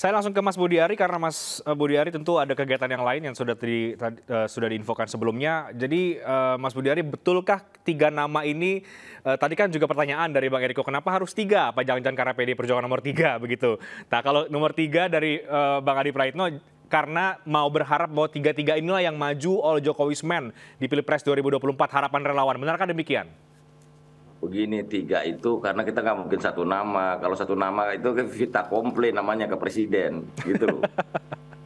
Saya langsung ke Mas Budiari karena Mas Budiari tentu ada kegiatan yang lain yang sudah diinfokan sebelumnya. Jadi Mas Budiari, betulkah 3 nama ini? Tadi kan juga pertanyaan dari Bang Eriko, kenapa harus 3? Apa jangan-jangan karena PD Perjuangan nomor 3 begitu? Nah, kalau nomor 3 dari Bang Adi Praitno, karena mau berharap bahwa 3-3 inilah yang maju all Jokowi's men di Pilpres 2024, harapan relawan. Benarkah demikian? Begini, 3 itu karena kita nggak mungkin 1 nama. Kalau 1 nama itu kan vita komplit namanya ke presiden, gitu loh.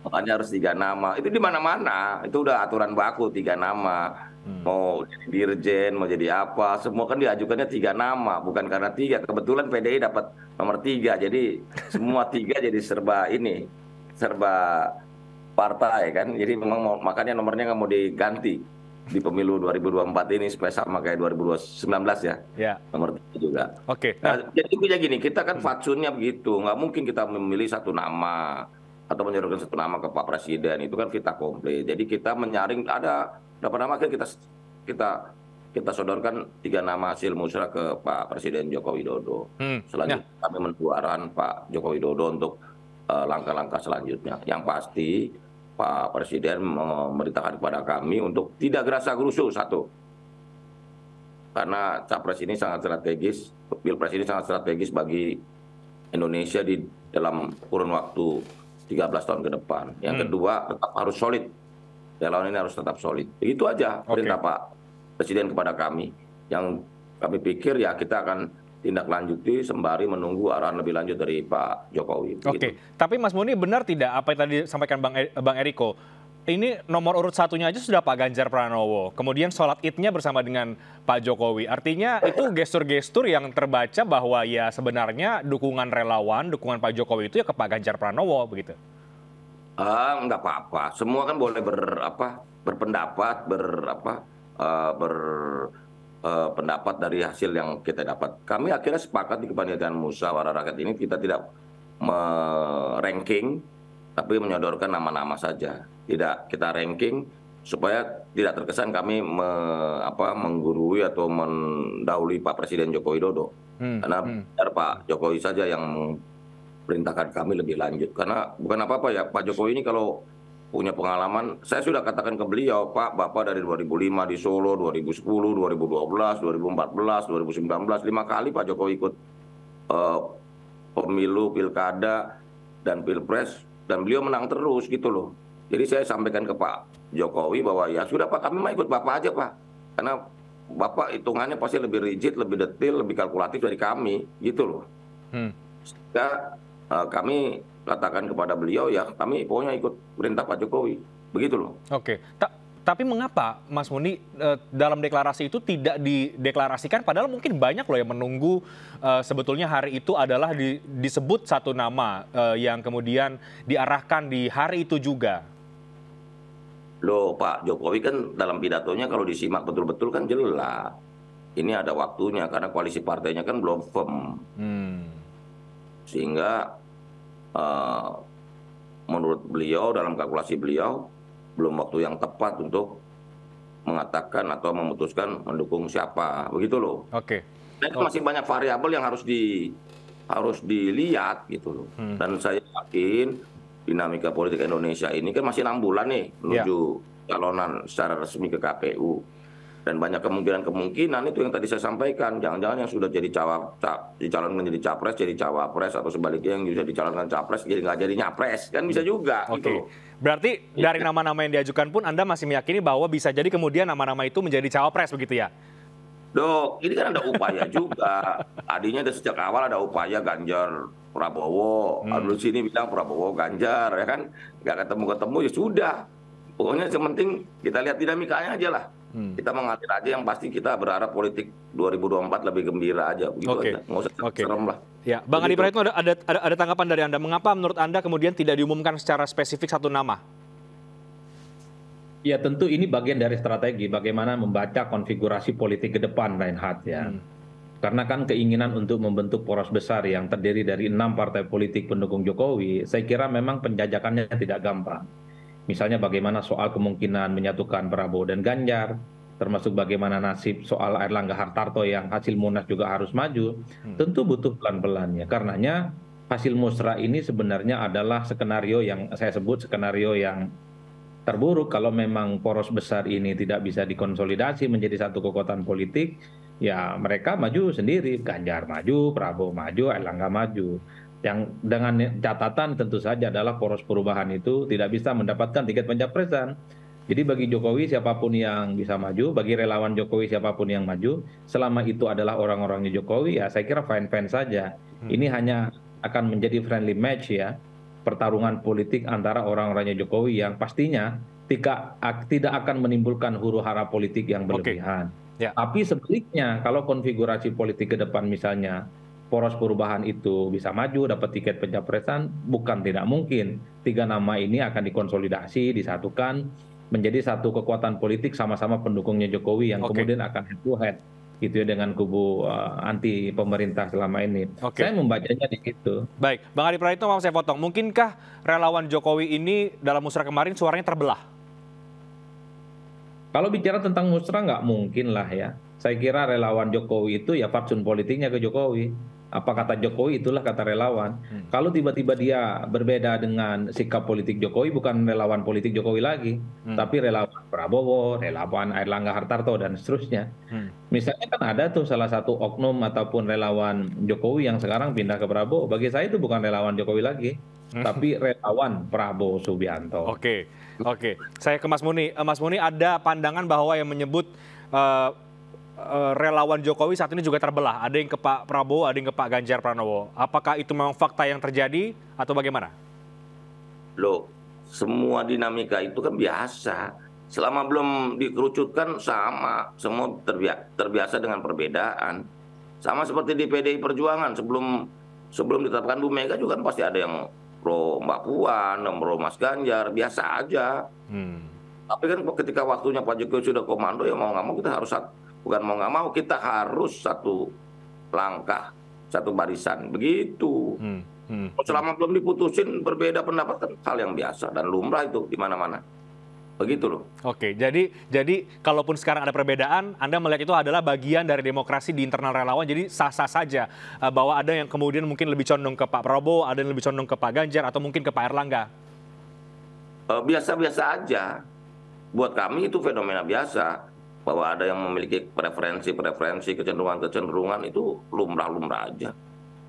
Makanya harus 3 nama. Itu di mana-mana. Itu udah aturan baku 3 nama. Mau jadi dirjen, mau jadi apa, semua kan diajukannya 3 nama, bukan karena 3. Kebetulan PDI dapat nomor 3, jadi semua 3 jadi serba partai kan. Jadi memang makanya nomornya nggak mau diganti di pemilu 2024 ini supaya sama kayak 2019 ya. Ya. Nomor 3 juga. Oke. Nah, jadi gini, kita kan fatsunnya begitu, nggak mungkin kita memilih 1 nama atau menyodorkan 1 nama ke Pak Presiden, itu kan vita komplit. Jadi kita menyaring ada berapa nama kan kita sodorkan 3 nama hasil musrah ke Pak Presiden Joko Widodo. Selanjutnya kami menunggu arahan Pak Joko Widodo untuk langkah-langkah selanjutnya. Yang pasti Pak Presiden memerintahkan kepada kami untuk tidak gerasa-gerusu, 1. Karena capres ini sangat strategis, pilpres ini sangat strategis bagi Indonesia di dalam kurun waktu 13 tahun ke depan. Yang kedua, tetap harus solid. Relawan ini harus tetap solid. Begitu aja perintah Pak Presiden kepada kami. Yang kami pikir ya kita akan tindak lanjuti sembari menunggu arahan lebih lanjut dari Pak Jokowi. Oke, tapi Mas Muni, benar tidak apa yang tadi disampaikan Bang Eriko? Ini nomor urut 1-nya aja sudah Pak Ganjar Pranowo. Kemudian sholat idnya bersama dengan Pak Jokowi. Artinya itu gestur-gestur yang terbaca bahwa ya sebenarnya dukungan relawan, dukungan Pak Jokowi itu ya ke Pak Ganjar Pranowo begitu. Enggak apa-apa. Semua kan boleh berpendapat, pendapat dari hasil yang kita dapat. Kami akhirnya sepakat di Kepanitiaan Musyawarah Rakyat ini kita tidak ranking, tapi menyodorkan nama-nama saja. Tidak kita ranking supaya tidak terkesan kami menggurui atau mendahului Pak Presiden Joko Widodo. Karena biar Pak Jokowi saja yang perintahkan kami lebih lanjut. Karena bukan apa-apa ya, Pak Jokowi ini kalau punya pengalaman, saya sudah katakan ke beliau, Pak, Bapak dari 2005 di Solo, 2010, 2012, 2014, 2019, 5 kali Pak Jokowi ikut pemilu, pilkada, dan pilpres, dan beliau menang terus gitu loh. Jadi saya sampaikan ke Pak Jokowi bahwa ya sudah Pak, kami mau ikut Bapak aja Pak. Karena Bapak hitungannya pasti lebih rigid, lebih detail, lebih kalkulatif dari kami gitu loh. Sehingga kami katakan kepada beliau ya kami pokoknya ikut perintah Pak Jokowi, begitu loh. Oke, tapi mengapa Mas Muni dalam deklarasi itu tidak dideklarasikan, padahal mungkin banyak loh yang menunggu sebetulnya hari itu adalah disebut 1 nama yang kemudian diarahkan di hari itu juga. Loh, Pak Jokowi kan dalam pidatonya kalau disimak betul-betul kan jelas. Ini ada waktunya karena koalisi partainya kan belum firm. Sehingga menurut beliau, dalam kalkulasi beliau, belum waktu yang tepat untuk mengatakan atau memutuskan mendukung siapa, begitu loh. Oke. Nah, itu masih banyak variabel yang harus dilihat gitu loh. Dan saya yakin dinamika politik Indonesia ini kan masih 6 bulan nih menuju calonan secara resmi ke KPU. Dan banyak kemungkinan itu yang tadi saya sampaikan, jangan-jangan yang sudah jadi dicalonkan jadi capres, jadi cawapres, atau sebaliknya yang bisa dicalonkan capres jadi nggak jadi nyapres, kan bisa juga. Oke, gitu. Berarti dari nama-nama yang diajukan pun Anda masih meyakini bahwa bisa jadi kemudian nama-nama itu menjadi cawapres begitu ya? Dok, ini kan ada upaya juga. Tadinya dari sejak awal ada upaya Ganjar Prabowo, dulu sini bilang Prabowo Ganjar, ya kan, nggak ketemu-ketemu ya sudah. Pokoknya yang penting kita lihat dinamikanya aja lah. Kita mengalir aja, yang pasti kita berharap politik 2024 lebih gembira aja, begitu aja. Nggak usah serem lah. Ya, Bang Adi Praitno, ada tanggapan dari Anda. Mengapa menurut Anda kemudian tidak diumumkan secara spesifik 1 nama? Ya tentu ini bagian dari strategi bagaimana membaca konfigurasi politik ke depan, Reinhardt ya. Karena kan keinginan untuk membentuk poros besar yang terdiri dari 6 partai politik pendukung Jokowi, saya kira memang penjajakannya tidak gampang. Misalnya bagaimana soal kemungkinan menyatukan Prabowo dan Ganjar, termasuk bagaimana nasib soal Airlangga Hartarto yang hasil Munas juga harus maju, tentu butuh pelan-pelan ya. Karenanya hasil musrah ini sebenarnya adalah skenario yang saya sebut skenario yang terburuk kalau memang poros besar ini tidak bisa dikonsolidasi menjadi satu kekuatan politik, ya mereka maju sendiri, Ganjar maju, Prabowo maju, Erlangga maju. Yang dengan catatan tentu saja adalah poros perubahan itu tidak bisa mendapatkan tiket pencapresan. Jadi bagi Jokowi siapapun yang bisa maju, bagi relawan Jokowi siapapun yang maju, selama itu adalah orang-orangnya Jokowi, ya saya kira fine-fine saja. Ini hanya akan menjadi friendly match ya, pertarungan politik antara orang-orangnya Jokowi yang pastinya tidak akan menimbulkan huru-hara politik yang berlebihan. Ya. Tapi sebaliknya, kalau konfigurasi politik ke depan misalnya, poros perubahan itu bisa maju, dapat tiket pencapresan, bukan tidak mungkin. 3 nama ini akan dikonsolidasi, disatukan, menjadi satu kekuatan politik sama-sama pendukungnya Jokowi yang kemudian akan head to head gitu ya dengan kubu anti pemerintah selama ini. Saya membacanya di situ. Baik, Bang Adi Praitno mau saya potong. Mungkinkah relawan Jokowi ini dalam musrah kemarin suaranya terbelah? Kalau bicara tentang musrah nggak mungkin lah ya. Saya kira relawan Jokowi itu ya fatsun politiknya ke Jokowi. Apa kata Jokowi itulah kata relawan. Kalau tiba-tiba dia berbeda dengan sikap politik Jokowi, bukan relawan politik Jokowi lagi, tapi relawan Prabowo, relawan Airlangga Hartarto dan seterusnya. Misalnya kan ada tuh salah satu oknum ataupun relawan Jokowi yang sekarang pindah ke Prabowo. Bagi saya itu bukan relawan Jokowi lagi, tapi relawan Prabowo Subianto. Oke. Saya ke Mas Muni. Mas Muni, ada pandangan bahwa yang menyebut relawan Jokowi saat ini juga terbelah. Ada yang ke Pak Prabowo, ada yang ke Pak Ganjar Pranowo. Apakah itu memang fakta yang terjadi atau bagaimana? Loh, semua dinamika itu kan biasa. Selama belum dikerucutkan sama, semua terbiasa dengan perbedaan. Sama seperti di PDI Perjuangan, sebelum ditetapkan Bu Mega juga kan pasti ada yang pro Mbak Puan, yang pro Mas Ganjar, biasa aja. Tapi kan ketika waktunya Pak Jokowi sudah komando, ya mau nggak mau kita harus bukan mau nggak mau, kita harus satu langkah, satu barisan, begitu. Selama belum diputusin berbeda pendapat kan hal yang biasa dan lumrah itu di mana-mana. Begitu loh. Oke, jadi kalaupun sekarang ada perbedaan, Anda melihat itu adalah bagian dari demokrasi di internal relawan, jadi sah-sah saja bahwa ada yang kemudian mungkin lebih condong ke Pak Prabowo, ada yang lebih condong ke Pak Ganjar, atau mungkin ke Pak Erlangga? Biasa-biasa aja. Buat kami itu fenomena biasa. Bahwa ada yang memiliki preferensi, kecenderungan itu lumrah-lumrah aja.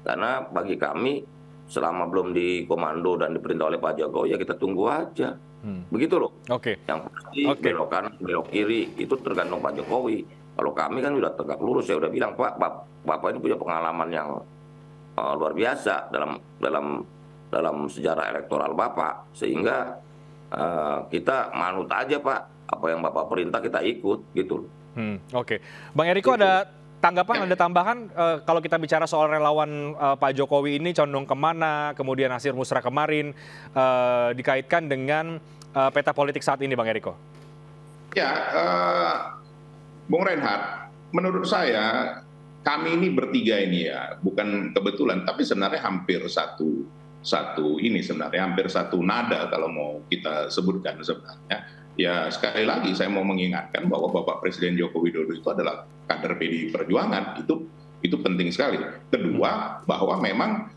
Karena bagi kami selama belum dikomando dan diperintah oleh Pak Jokowi, ya kita tunggu aja. Begitu loh. Yang pasti belok kanan, belok kiri itu tergantung Pak Jokowi. Kalau kami kan sudah tegak lurus, saya udah bilang Bapak ini punya pengalaman yang luar biasa dalam sejarah elektoral Bapak, sehingga kita manut aja Pak. Apa yang Bapak perintah kita ikut gitu. Bang Eriko, ada tanggapan, ada tambahan kalau kita bicara soal relawan Pak Jokowi ini condong kemana, kemudian hasil musrah kemarin dikaitkan dengan peta politik saat ini, Bang Eriko? Ya, Bung Reinhardt, menurut saya kami ini bertiga ini ya, bukan kebetulan, tapi sebenarnya hampir satu hampir satu nada kalau mau kita sebutkan sebenarnya. Ya sekali lagi saya mau mengingatkan bahwa Bapak Presiden Joko Widodo itu adalah kader PDI Perjuangan, itu penting sekali. Kedua, bahwa memang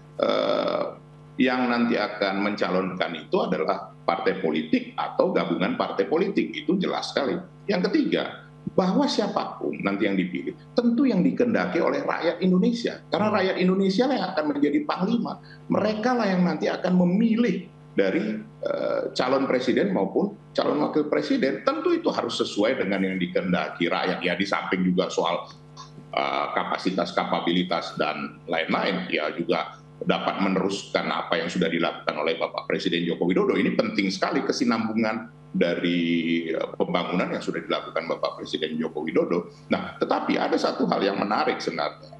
yang nanti akan mencalonkan itu adalah partai politik atau gabungan partai politik, itu jelas sekali. Yang ketiga, bahwa siapapun nanti yang dipilih, tentu yang dikehendaki oleh rakyat Indonesia. Karena rakyat Indonesia lah yang akan menjadi panglima. Mereka lah yang nanti akan memilih dari calon presiden maupun calon wakil presiden. Tentu itu harus sesuai dengan yang dikehendaki rakyat. Ya di samping juga soal kapasitas, kapabilitas dan lain-lain, ya juga dapat meneruskan apa yang sudah dilakukan oleh Bapak Presiden Joko Widodo. Ini penting sekali kesinambungan dari pembangunan yang sudah dilakukan Bapak Presiden Joko Widodo. Nah, tetapi ada satu hal yang menarik sebenarnya,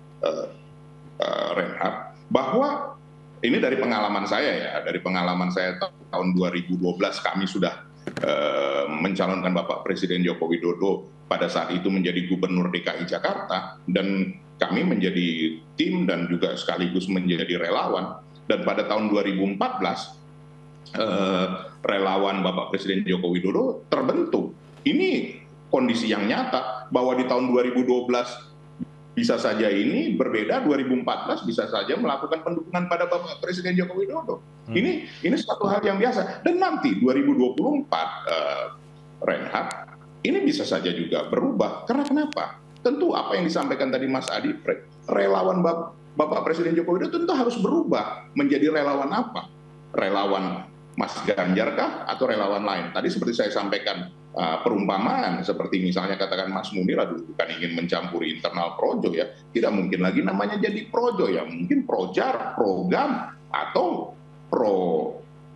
Reinhardt, bahwa ini dari pengalaman saya ya, dari pengalaman saya tahun 2012 kami sudah mencalonkan Bapak Presiden Joko Widodo pada saat itu menjadi Gubernur DKI Jakarta, dan kami menjadi tim dan juga sekaligus menjadi relawan. Dan pada tahun 2014 relawan Bapak Presiden Joko Widodo terbentuk. Ini kondisi yang nyata bahwa di tahun 2012 Bisa saja ini berbeda 2014 bisa saja melakukan pendukungan pada Bapak Presiden Joko Widodo. Ini suatu hal yang biasa. Dan nanti 2024 Reinhardt, ini bisa saja juga berubah. Karena kenapa? Tentu apa yang disampaikan tadi Mas Adi, relawan Bapak Presiden Joko Widodo tentu harus berubah menjadi relawan apa? Relawan Mas Ganjar kah atau relawan lain? Tadi seperti saya sampaikan perumpamaan seperti misalnya katakan Mas Munir bukan ingin mencampuri internal projo ya, tidak mungkin lagi namanya jadi projo ya, mungkin projar, program atau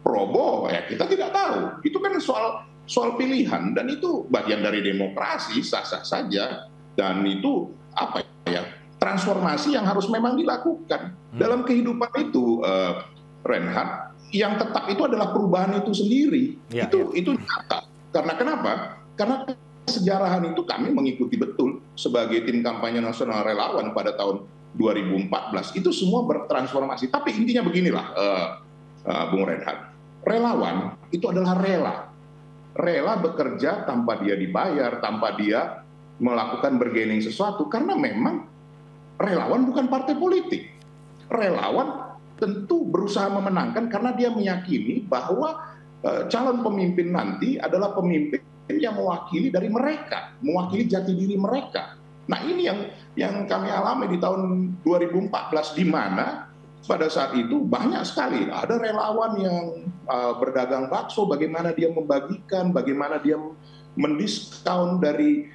probo ya, kita tidak tahu. Itu kan soal pilihan dan itu bagian dari demokrasi, sah-sah saja, dan itu apa ya, transformasi yang harus memang dilakukan dalam kehidupan itu, Reinhardt. Yang tetap itu adalah perubahan itu sendiri. Itu nyata. Karena kenapa? Karena kesejarahan itu kami mengikuti betul sebagai tim kampanye nasional relawan pada tahun 2014. Itu semua bertransformasi. Tapi intinya beginilah, Bung Reinhardt. Relawan itu adalah rela. Rela bekerja tanpa dia dibayar, tanpa dia melakukan bargaining sesuatu. Karena memang relawan bukan partai politik. Relawan tentu berusaha memenangkan karena dia meyakini bahwa calon pemimpin nanti adalah pemimpin yang mewakili dari mereka, mewakili jati diri mereka. Nah ini yang kami alami di tahun 2014, di mana pada saat itu banyak sekali ada relawan yang berdagang bakso, bagaimana dia membagikan, bagaimana dia mendiskon dari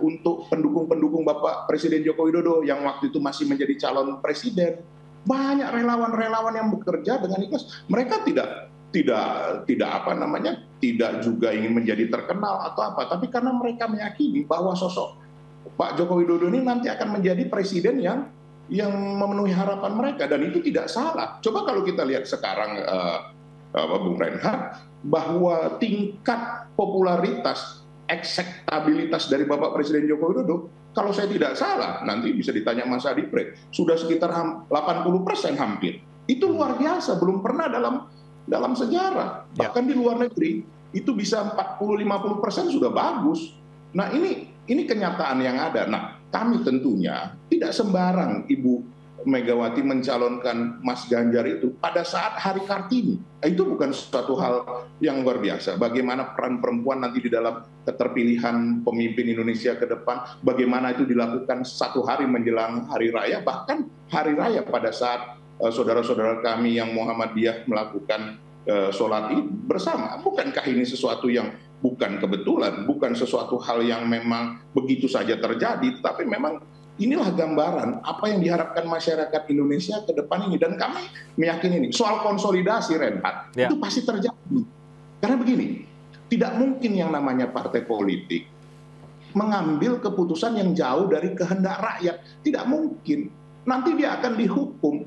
untuk pendukung-pendukung Bapak Presiden Joko Widodo yang waktu itu masih menjadi calon presiden. Banyak relawan-relawan yang bekerja dengan ikhlas. Mereka tidak juga ingin menjadi terkenal atau apa, tapi karena mereka meyakini bahwa sosok Pak Joko Widodo ini nanti akan menjadi presiden yang memenuhi harapan mereka, dan itu tidak salah. Coba kalau kita lihat sekarang, Bung Reinhardt, bahwa tingkat popularitas, akseptabilitas dari Bapak Presiden Joko Widodo, kalau saya tidak salah, nanti bisa ditanya Mas Adi, sudah sekitar 80% hampir. Itu luar biasa, belum pernah dalam sejarah. Bahkan di luar negeri, itu bisa 40-50% sudah bagus. Nah ini kenyataan yang ada. Nah kami tentunya tidak sembarang Ibu Megawati mencalonkan Mas Ganjar itu pada saat Hari Kartini. Itu bukan suatu hal yang luar biasa. Bagaimana peran perempuan nanti di dalam keterpilihan pemimpin Indonesia ke depan, bagaimana itu dilakukan satu hari menjelang Hari Raya, bahkan Hari Raya pada saat saudara-saudara kami yang Muhammadiyah melakukan sholat Id bersama. Bukankah ini sesuatu yang bukan kebetulan, bukan sesuatu hal yang memang begitu saja terjadi, tapi memang inilah gambaran apa yang diharapkan masyarakat Indonesia ke depan ini. Dan kami meyakini ini. Soal konsolidasi, Reinhardt, itu pasti terjadi. Karena begini, tidak mungkin yang namanya partai politik mengambil keputusan yang jauh dari kehendak rakyat. Tidak mungkin. Nanti dia akan dihukum.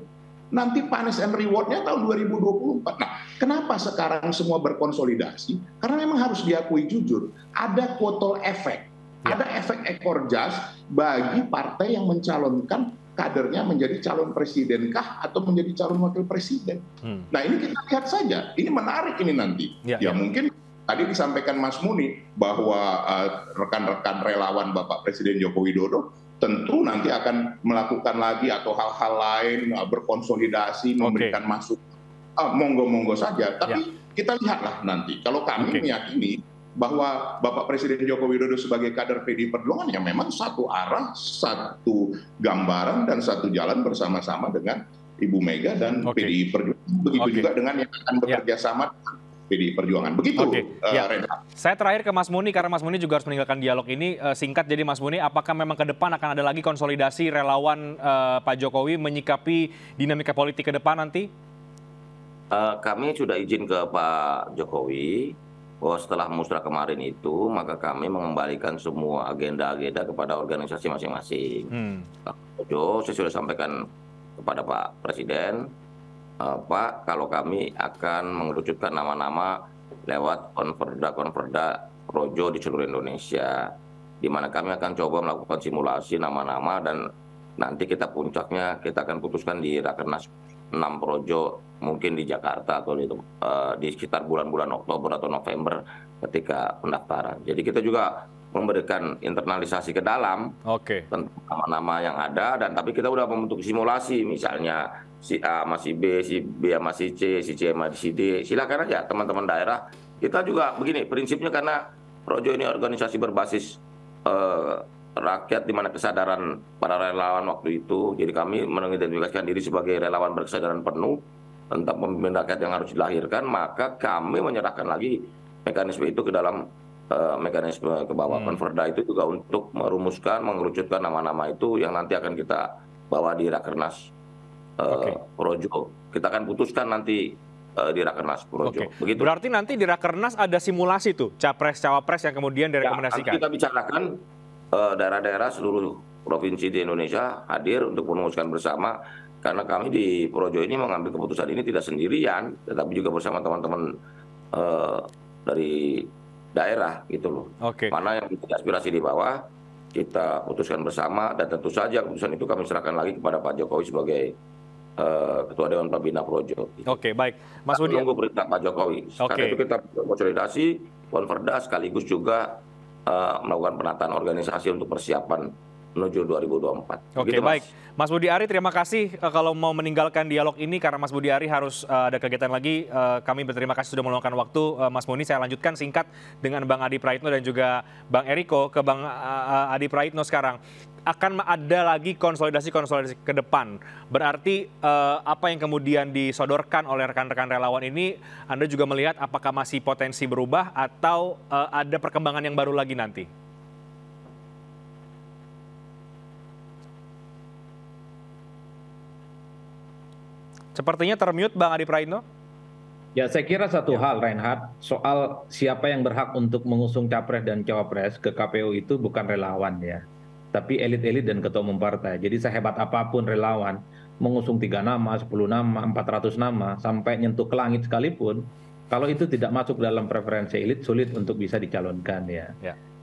Nanti punish and reward-nya tahun 2024. Nah, kenapa sekarang semua berkonsolidasi? Karena memang harus diakui jujur, ada quotal effect. Ada efek ekor jas bagi partai yang mencalonkan kadernya menjadi calon presiden kah atau menjadi calon wakil presiden. Nah ini kita lihat saja, ini menarik ini nanti. Mungkin tadi disampaikan Mas Muni bahwa rekan-rekan relawan Bapak Presiden Joko Widodo tentu nanti akan melakukan lagi atau hal-hal lain, berkonsolidasi, memberikan masukan. Monggo-monggo saja, tapi kita lihatlah nanti. Kalau kami meyakini bahwa Bapak Presiden Joko Widodo sebagai kader PDI Perjuangan yang memang satu arah, satu gambaran, dan satu jalan bersama-sama dengan Ibu Mega dan PDI Perjuangan. Begitu juga dengan yang akan bekerja sama dengan PDI Perjuangan. Begitu, Reinhardt. Saya terakhir ke Mas Muni, karena Mas Muni juga harus meninggalkan dialog ini. Singkat, jadi Mas Muni, apakah memang ke depan akan ada lagi konsolidasi relawan Pak Jokowi menyikapi dinamika politik ke depan nanti? Kami sudah izin ke Pak Jokowi bahwa setelah musrah kemarin itu, maka kami mengembalikan semua agenda-agenda kepada organisasi masing-masing. Saya sudah sampaikan kepada Pak Presiden, Pak, kalau kami akan mengerucutkan nama-nama lewat konverda projo di seluruh Indonesia, di mana kami akan coba melakukan simulasi nama-nama, dan nanti kita puncaknya kita akan putuskan di Rakernas 6 projo, mungkin di Jakarta atau di sekitar bulan-bulan Oktober atau November ketika pendaftaran. Jadi kita juga memberikan internalisasi ke dalam tentang nama-nama yang ada, dan tapi kita udah membentuk simulasi, misalnya si A sama si B sama si C sama si D. Silakan aja teman-teman daerah. Kita juga begini prinsipnya, karena Projo ini organisasi berbasis rakyat, di mana kesadaran para relawan waktu itu. Jadi kami mengidentifikasikan diri sebagai relawan berkesadaran penuh tentang pemimpin rakyat yang harus dilahirkan, maka kami menyerahkan lagi mekanisme itu ke dalam mekanisme ke bawah. Konverda itu juga untuk merumuskan, mengerucutkan nama-nama itu yang nanti akan kita bawa di Rakernas Projo. Kita akan putuskan nanti di Rakernas Projo. Begitu. Berarti nanti di Rakernas ada simulasi tuh capres-cawapres yang kemudian direkomendasikan. Nanti kita bicarakan daerah-daerah seluruh provinsi di Indonesia hadir untuk merumuskan bersama, karena kami di Projo ini mengambil keputusan ini tidak sendirian, tetapi juga bersama teman-teman dari daerah gitu loh. Mana yang menjadi aspirasi di bawah kita putuskan bersama, dan tentu saja keputusan itu kami serahkan lagi kepada Pak Jokowi sebagai Ketua Dewan Pembina Projo. Baik. Mas Budi. Menunggu perintah Pak Jokowi. Karena itu kita konsolidasi, konverda, sekaligus juga melakukan penataan organisasi untuk persiapan menuju 2024. Baik. Mas Budi Ari, terima kasih kalau mau meninggalkan dialog ini, karena Mas Budi Ari harus ada kegiatan lagi. Kami berterima kasih sudah meluangkan waktu. Mas Muni, saya lanjutkan singkat dengan Bang Adi Praitno dan juga Bang Eriko. Ke Bang Adi Praitno sekarang. Akan ada lagi konsolidasi ke depan. Berarti apa yang kemudian disodorkan oleh rekan-rekan relawan ini, Anda juga melihat apakah masih potensi berubah atau ada perkembangan yang baru lagi nanti? Sepertinya termute Bang Adi Praitno. Ya, saya kira satu hal, Reinhardt, soal siapa yang berhak untuk mengusung capres dan cawapres ke KPU itu bukan relawan ya, tapi elit-elit dan ketua umum partai. Jadi sehebat apapun relawan mengusung 3 nama, 10 nama, 400 nama, sampai nyentuh ke langit sekalipun, kalau itu tidak masuk dalam preferensi elit, sulit untuk bisa dicalonkan ya.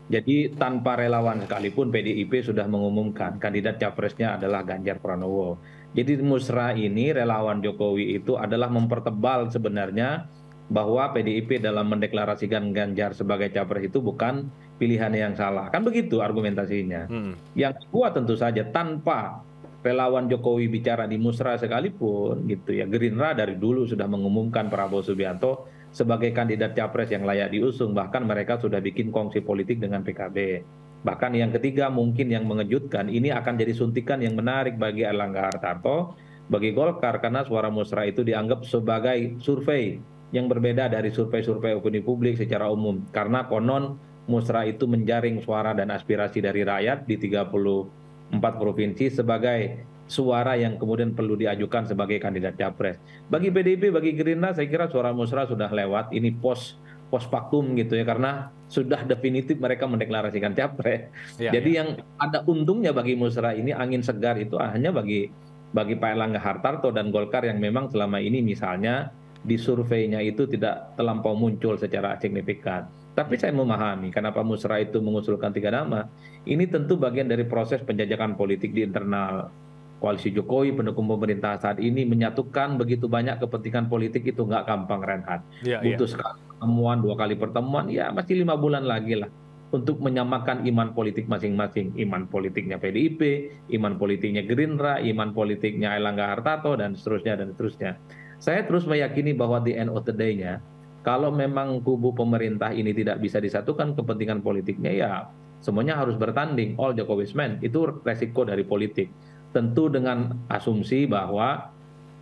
Jadi tanpa relawan sekalipun PDIP sudah mengumumkan kandidat capresnya adalah Ganjar Pranowo. Jadi musrah ini relawan Jokowi itu adalah mempertebal sebenarnya bahwa PDIP dalam mendeklarasikan Ganjar sebagai capres itu bukan pilihan yang salah. Kan begitu argumentasinya. Yang kedua tentu saja tanpa relawan Jokowi bicara di musrah sekalipun gitu ya, Gerindra dari dulu sudah mengumumkan Prabowo Subianto sebagai kandidat capres yang layak diusung, bahkan mereka sudah bikin kongsi politik dengan PKB. Bahkan yang ketiga mungkin yang mengejutkan, ini akan jadi suntikan yang menarik bagi Erlangga Hartarto, bagi Golkar, karena suara musrah itu dianggap sebagai survei yang berbeda dari survei-survei opini publik secara umum. Karena konon musrah itu menjaring suara dan aspirasi dari rakyat di 34 provinsi sebagai suara yang kemudian perlu diajukan sebagai kandidat capres. Bagi PDIP, bagi Gerindra, saya kira suara musrah sudah lewat. Ini post faktum gitu ya, karena sudah definitif mereka mendeklarasikan capres. Jadi yang ada untungnya bagi musrah ini, angin segar itu hanya bagi Pak Erlangga Hartarto dan Golkar yang memang selama ini misalnya di surveinya itu tidak terlampau muncul secara signifikan. Tapi saya memahami kenapa musrah itu mengusulkan 3 nama. Ini tentu bagian dari proses penjajakan politik di internal koalisi Jokowi, pendukung pemerintah saat ini, menyatukan begitu banyak kepentingan politik itu nggak gampang, Reinhardt. Butuh sekali pertemuan, 2 kali pertemuan, ya masih 5 bulan lagi lah untuk menyamakan iman politik masing-masing. Iman politiknya PDIP, iman politiknya Gerindra, iman politiknya Erlangga Hartarto, dan seterusnya, dan seterusnya. Saya terus meyakini bahwa di end of the day-nya, kalau memang kubu pemerintah ini tidak bisa disatukan kepentingan politiknya, ya semuanya harus bertanding, all Jokowi's men. Itu resiko dari politik. Tentu dengan asumsi bahwa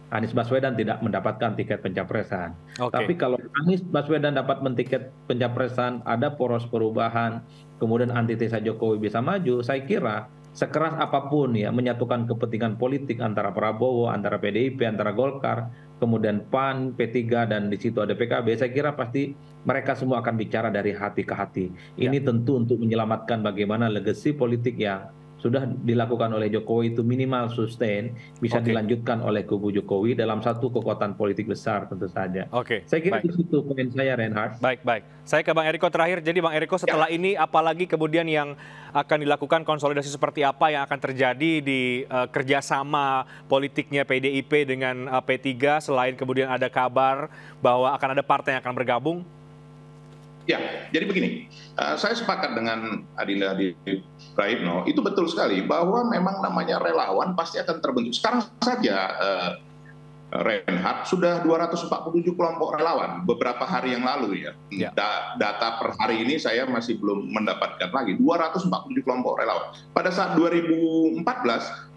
Anies Baswedan tidak mendapatkan tiket pencapresan. Tapi kalau Anies Baswedan dapat tiket pencapresan, ada poros perubahan, kemudian antitesa Jokowi bisa maju, saya kira sekeras apapun ya menyatukan kepentingan politik antara Prabowo, antara PDIP, antara Golkar, kemudian PAN, P3, dan di situ ada PKB, saya kira pasti mereka semua akan bicara dari hati ke hati. Ini tentu untuk menyelamatkan bagaimana legasi politik yang sudah dilakukan oleh Jokowi itu minimal sustain, bisa dilanjutkan oleh kubu Jokowi dalam satu kekuatan politik besar tentu saja. Saya kira di situ poin saya, Reinhardt. Baik. Saya ke Bang Eriko terakhir. Jadi Bang Eriko, setelah ini apalagi kemudian yang akan dilakukan, konsolidasi seperti apa yang akan terjadi di kerjasama politiknya PDIP dengan P3, selain kemudian ada kabar bahwa akan ada partai yang akan bergabung? Ya, jadi begini, saya sepakat dengan Adinda Praitno, itu betul sekali bahwa memang namanya relawan pasti akan terbentuk. Sekarang saja Reinhardt sudah 247 kelompok relawan beberapa hari yang lalu ya. Data per hari ini saya masih belum mendapatkan lagi 247 kelompok relawan. Pada saat 2014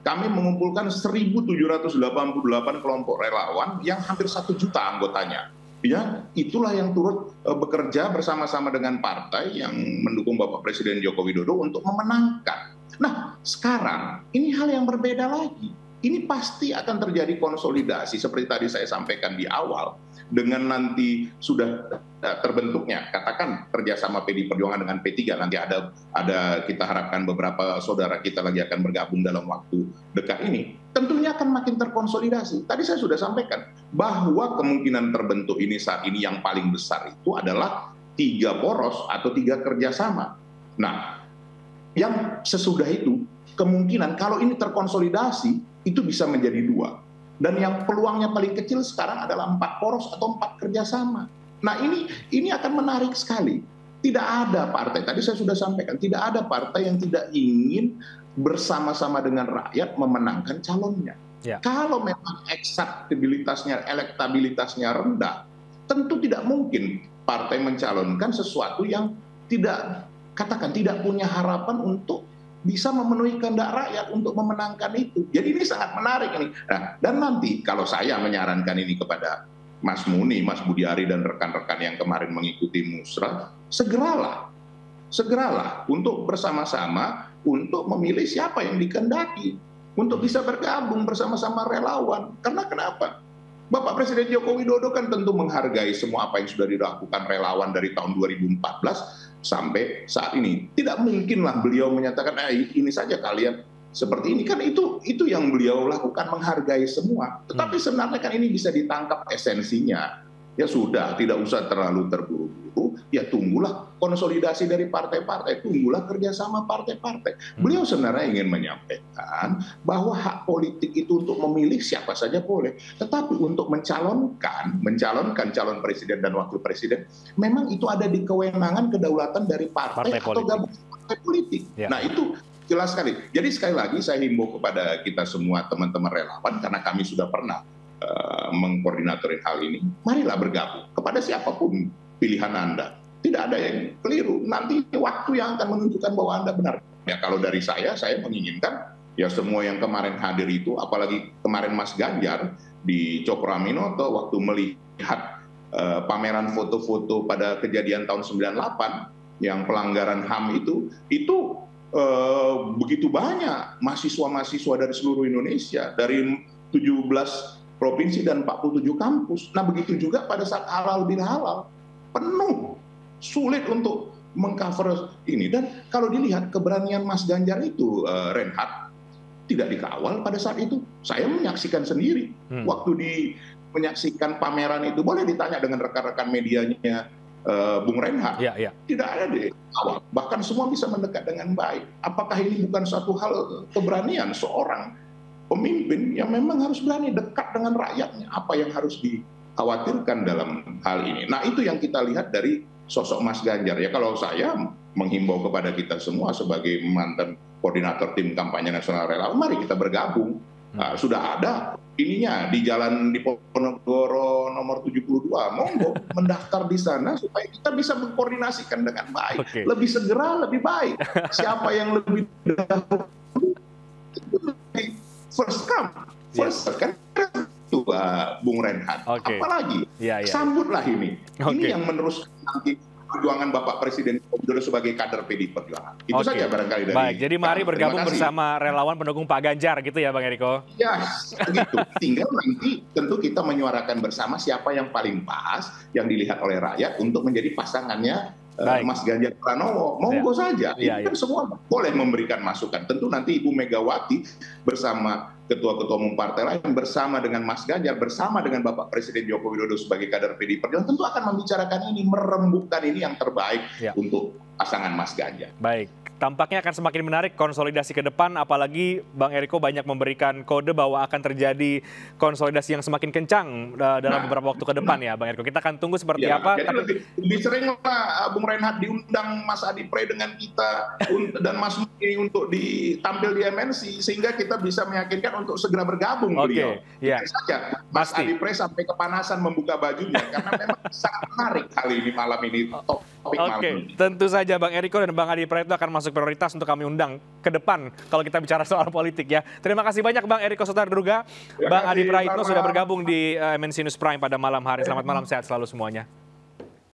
kami mengumpulkan 1.788 kelompok relawan yang hampir 1 juta anggotanya. Ya, itulah yang turut bekerja bersama-sama dengan partai yang mendukung Bapak Presiden Joko Widodo untuk memenangkan. Nah, sekarang ini hal yang berbeda lagi. Ini pasti akan terjadi konsolidasi seperti tadi saya sampaikan di awal dengan nanti sudah terbentuknya katakan kerjasama PDI Perjuangan dengan P3, nanti ada kita harapkan beberapa saudara kita lagi akan bergabung dalam waktu dekat ini, tentunya akan makin terkonsolidasi. Tadi saya sudah sampaikan bahwa kemungkinan terbentuk ini saat ini yang paling besar itu adalah 3 poros atau 3 kerjasama. Nah, yang sesudah itu kemungkinan kalau ini terkonsolidasi itu bisa menjadi 2. Dan yang peluangnya paling kecil sekarang adalah 4 poros atau 4 kerjasama. Nah ini akan menarik sekali. Tidak ada partai, tadi saya sudah sampaikan, tidak ada partai yang tidak ingin bersama-sama dengan rakyat memenangkan calonnya. Ya. Kalau memang elektabilitasnya rendah, tentu tidak mungkin partai mencalonkan sesuatu yang tidak punya harapan untuk bisa memenuhi kehendak rakyat untuk memenangkan itu. Jadi ini sangat menarik ini. Nah, dan nanti kalau saya menyarankan ini kepada Mas Muni, Mas Budiari dan rekan-rekan yang kemarin mengikuti musrah, segeralah untuk bersama-sama untuk memilih siapa yang dikehendaki untuk bisa bergabung bersama-sama relawan. Karena kenapa? Bapak Presiden Joko Widodo kan tentu menghargai semua apa yang sudah dilakukan relawan dari tahun 2014 sampai saat ini. Tidak mungkinlah beliau menyatakan ini saja kalian seperti ini, kan itu yang beliau lakukan, menghargai semua. Tetapi sebenarnya kan ini bisa ditangkap esensinya. Ya sudah, tidak usah terlalu terburu-buru, ya tunggulah konsolidasi dari partai-partai, tunggulah kerjasama partai-partai. Beliau sebenarnya ingin menyampaikan bahwa hak politik itu untuk memilih siapa saja boleh, tetapi untuk mencalonkan calon presiden dan wakil presiden, memang itu ada di kewenangan kedaulatan dari partai atau gabungan partai politik. Ya. Nah itu jelas sekali. Jadi sekali lagi saya himbau kepada kita semua teman-teman relawan, karena kami sudah pernah mengkoordinatorin hal ini, marilah bergabung kepada siapapun pilihan Anda. Tidak ada yang keliru. Nanti waktu yang akan menunjukkan bahwa Anda benar. Ya kalau dari saya menginginkan ya semua yang kemarin hadir itu, apalagi kemarin Mas Ganjar di Cokroaminoto waktu melihat pameran foto-foto pada kejadian tahun 98 yang pelanggaran HAM itu begitu banyak mahasiswa-mahasiswa dari seluruh Indonesia, dari 17 provinsi dan 47 kampus. Nah begitu juga pada saat halal bihalal, penuh, sulit untuk mengcover ini. Dan kalau dilihat keberanian Mas Ganjar itu, Reinhardt, tidak dikawal pada saat itu. Saya menyaksikan sendiri waktu menyaksikan pameran itu. Boleh ditanya dengan rekan-rekan medianya Bung Reinhardt. Tidak ada dikawal. Bahkan semua bisa mendekat dengan baik. Apakah ini bukan suatu hal keberanian seorang pemimpin yang memang harus berani dekat dengan rakyatnya, apa yang harus dikhawatirkan dalam hal ini. Nah itu yang kita lihat dari sosok Mas Ganjar. Ya kalau saya menghimbau kepada kita semua sebagai mantan koordinator tim kampanye nasional relawan, mari kita bergabung. Sudah ada ininya di jalan di Ponorogo nomor 72, monggo mendaftar di sana supaya kita bisa mengkoordinasikan dengan baik. Lebih segera, lebih baik. Siapa yang lebih dahulu first come, first kan itu Bung Reinhardt. Apalagi sambutlah ini. Ini yang meneruskan nanti perjuangan Bapak Presiden Widodo sebagai kader PDI Perjuangan. Itu saja barangkali dari. Baik, jadi mari bergabung bersama relawan pendukung Pak Ganjar gitu ya Bang Eriko. Ya, begitu. Tinggal nanti tentu kita menyuarakan bersama siapa yang paling pas yang dilihat oleh rakyat untuk menjadi pasangannya Mas Ganjar Pranowo. Monggo saja. Ini kan semua boleh memberikan masukan. Tentu nanti Ibu Megawati bersama ketua-ketua umum partai lain, bersama dengan Mas Ganjar, bersama dengan Bapak Presiden Joko Widodo sebagai kader PDI Perjuangan, tentu akan membicarakan ini, merembukkan ini yang terbaik untuk pasangan Mas Ganjar. Baik. tampaknya akan semakin menarik konsolidasi ke depan, apalagi Bang Eriko banyak memberikan kode bahwa akan terjadi konsolidasi yang semakin kencang dalam beberapa waktu ke depan ya, Bang Eriko. Kita akan tunggu seperti apa. Jadi lebih sering lah Bung Reinhardt diundang Mas Adi Pray dengan kita dan Mas Muni untuk ditampil di MNC, sehingga kita bisa meyakinkan untuk segera bergabung beliau. Ya. Saja Mas Adi Pray sampai kepanasan membuka bajunya, karena memang sangat menarik kali ini malam ini topik malam ini. Tentu saja Bang Eriko dan Bang Adi Pray itu akan masuk prioritas untuk kami undang ke depan kalau kita bicara soal politik ya. Terima kasih banyak Bang Eriko Sotardruga, Bang Adi Praitno sudah bergabung di MNC News Prime pada malam hari. Selamat malam, sehat selalu semuanya.